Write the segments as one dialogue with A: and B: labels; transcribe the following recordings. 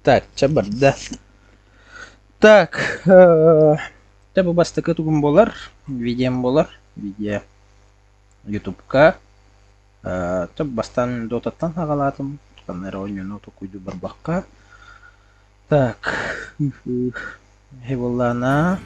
A: Так, чабар, да. Так, табы бастыкы тугун болар, видеом болар, видео ютубка. Таб бастан дотаттан хагалатым, каннары ойнуну токуйду барбакка. Так, хеволлана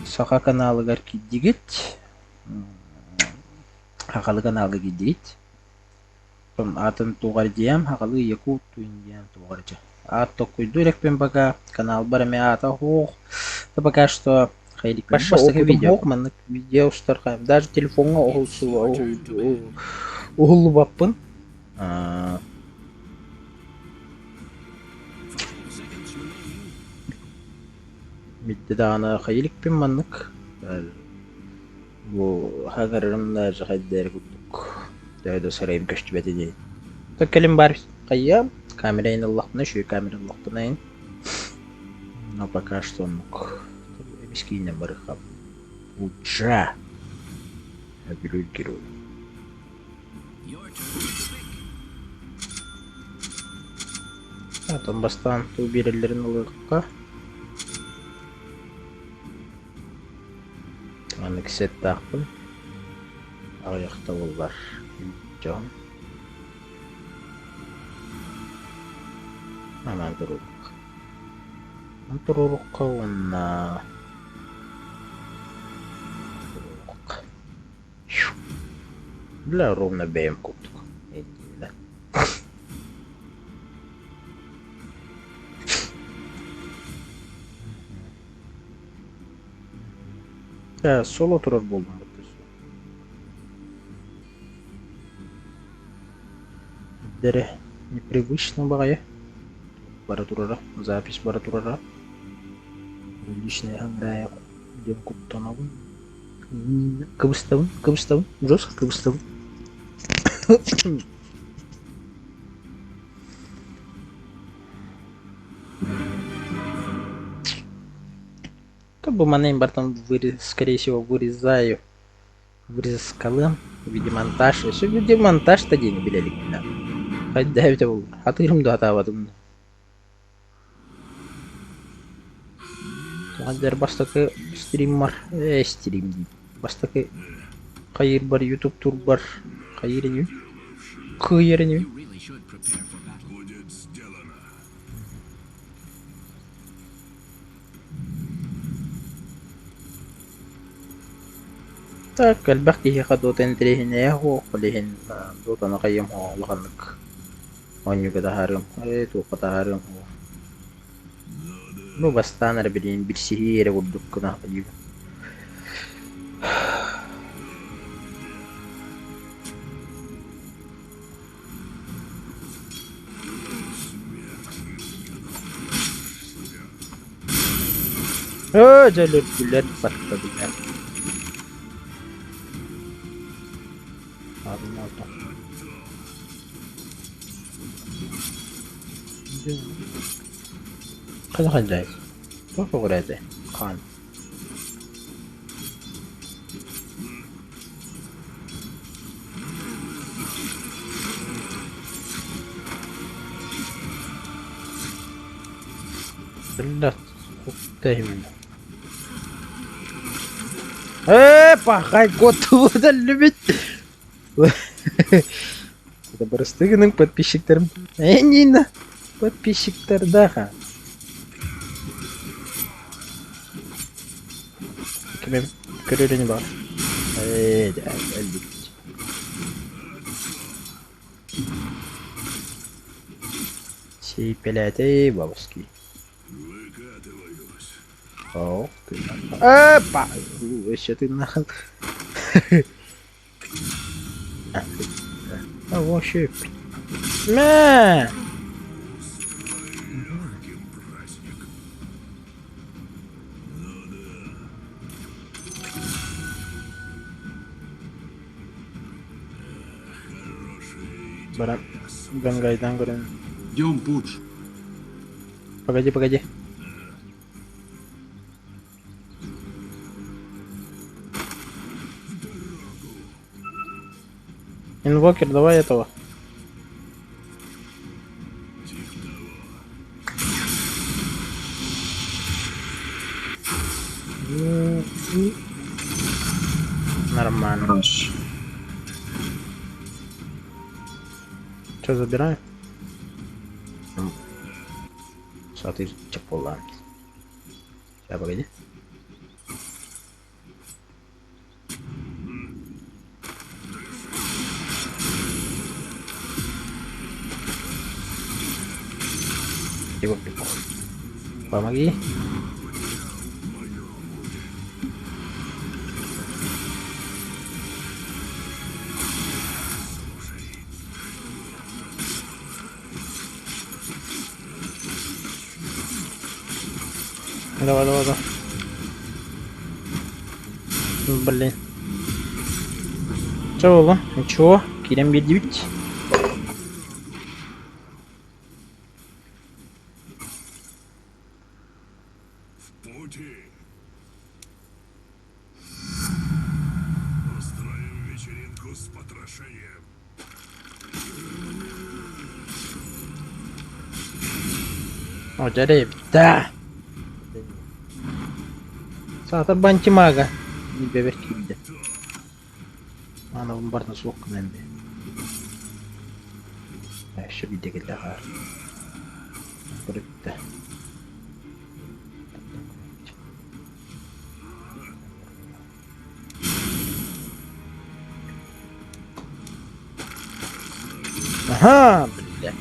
A: сака каналыгар киддигит, хакалы каналга киддигит. Атын тугар диям, хакалы яку туин диям тугарча. Токуйду рекпен бага канал барами ата хох. Да пока что хайдик бастыгы видео маннык видео устархайм. Даже телефонга оғылы баппын. Митте дағаны хайдикпен маннык. Бу хагарым даже хайдер күттік. Дайда сарайым көшті бәті дейін. Так кәлім бар қайя. Камерайын Аллахтына, шөй камерайын Аллахтынайын. Но пока что мук. Мискинен барыхап. Уджа. Герой, герой. Там бастан туу берелерин ылыкка. Аны кисет тақпын. Аяқта болар. Жон. Аман турурук. Турурукка онна. Бля, ровно бейм куптук. Соло турар болдум. Дере непривычно багая. Бара турара, запись бара турара. Личная ангая. Идем куптанабын. Кыбыставын, жестко кыбыставын. Бы манейм бартон скорее всего вырезаю. Вырез скалы в виде монтаж. Все в виде монтаж-то день билели. Хоть давить его. Атырым да атавадым. Тугандер бастакы стриммар. Стрим дейт. Бастакы кайыр бар, YouTube тур бар. Кайыр не? Кайыр не? Так, البحكي هي خدوتين تريهن هو قليهن دوتا نقيم هو لغنك وانيو كده هارم ايتو قطع هارم هو نو بستان ربدين بالسهيرة والدكنا قليل جلد كلاد فتة بالله خل جاي شوف غريزة خان لا تهم пахай коту да любит это барыстыгының подписчиктерім нина подписчиктер даха кімем көреріне бар сей пелятей бабуски ох ты опа еще ты нахал а вообще мя Баран, гангайдан говорим.
B: Идем, Пудж.
A: Погоди. Инвокер, давай этого. Нормально.
B: Хорош.
A: Что, забираем? Смотри, чапула. Сейчас, погоди. Его прикол. Помоги. Давай, давай, давай. Блин. Что было? Ничего. Керем бедить.
C: Устроим вечеринку с потрошением.
A: О, дерев. Да. Сата бантимага. Не бебек gibi. Ana bu barda soğuk ben de. Şu bir de gel var. Burada. Aha, bile.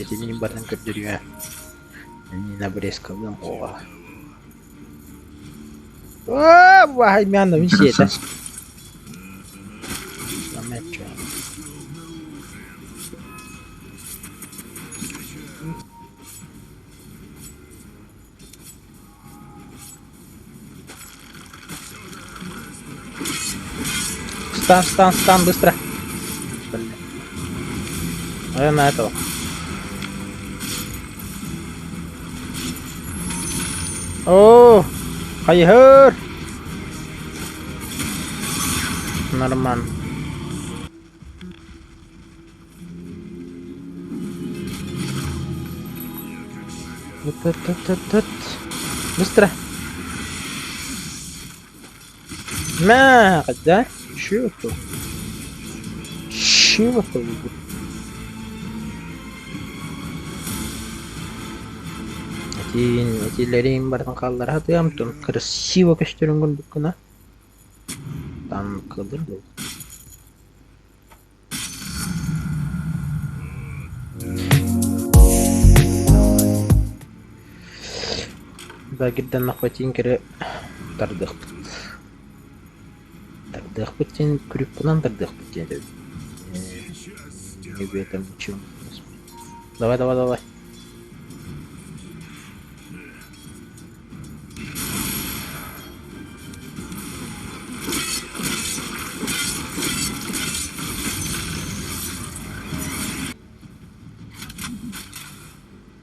A: Etini bardan kırdırıyor. Ini beres kaldım. Oha. Wah, wah, ini anda bir şey de. Ahmet ya. Стан, быстро. Блин. А на этого. О, hayır. Нормально. Вот. Быстро. ما قدام شوفوا Этилерин бардын калдыр атыам тон красиво көчтөрөнгөн бүкүнө там кылдыр бул багирден нахватин кере тардык бытен күрүп кынан тардык бытен деп не этом ничего. Давай.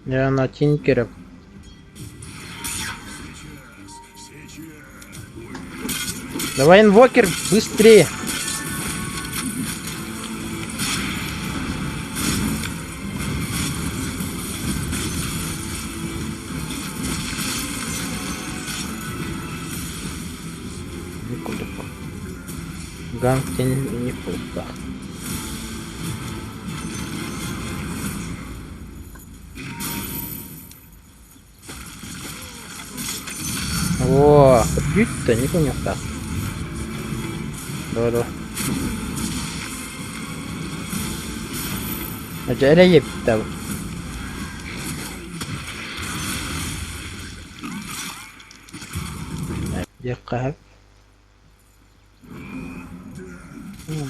A: Я на тинкера. Давай, инвокер, быстрее. Ганг не пусто. О, бить-то не понял так. Давай. Acele bitti. Yakap.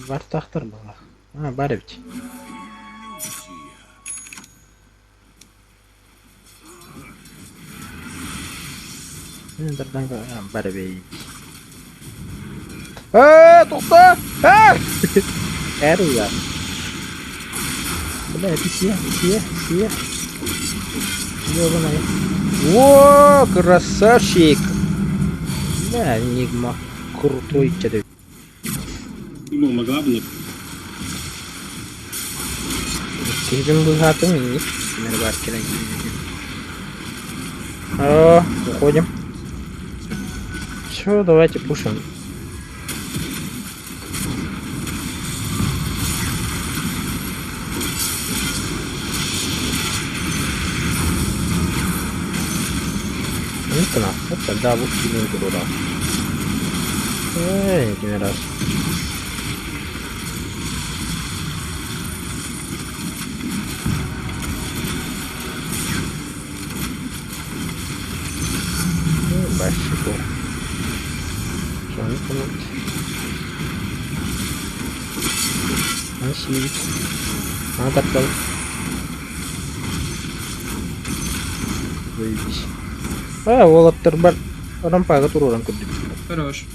A: Var tahtır baba. Ha bari bit. Nereden bari bit. Tohta! Error. Бля, все. Ёбаный. О, красавчик! Да, Enigma. Крутой человек.
B: Ну, магабник.
A: Sizin bu hatım iyi. Merhaba arkadaşlar. Уходим. Все, давайте пушим. Ну-ка, вот тогда вот сильно туда. Один раз. Башку. Что он там? Он сидит. Надо отдал. Заебись. Ол аттар бар. Рампага туруран көрдүк.
D: Хорош.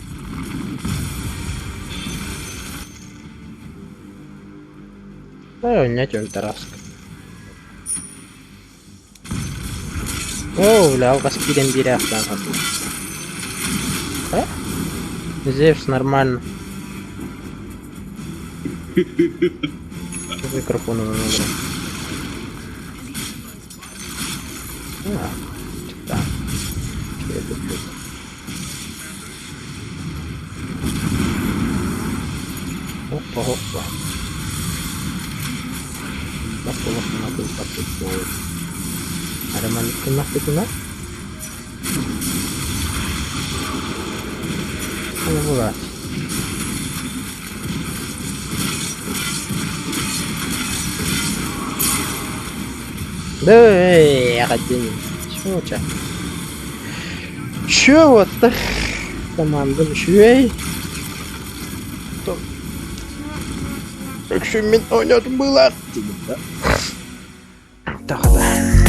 A: Унять он тараска. О, бля, алгаспирен бире ақтан Зевс нормально. Микрофону на номер. Да. Опа, опа. Наполох на той пакет. Ароманитка нахуй туда? Ну, вот. Да, я хотел. Чё у тебя? Чё вот так? Команда ей. Так что минут было. Да. Да.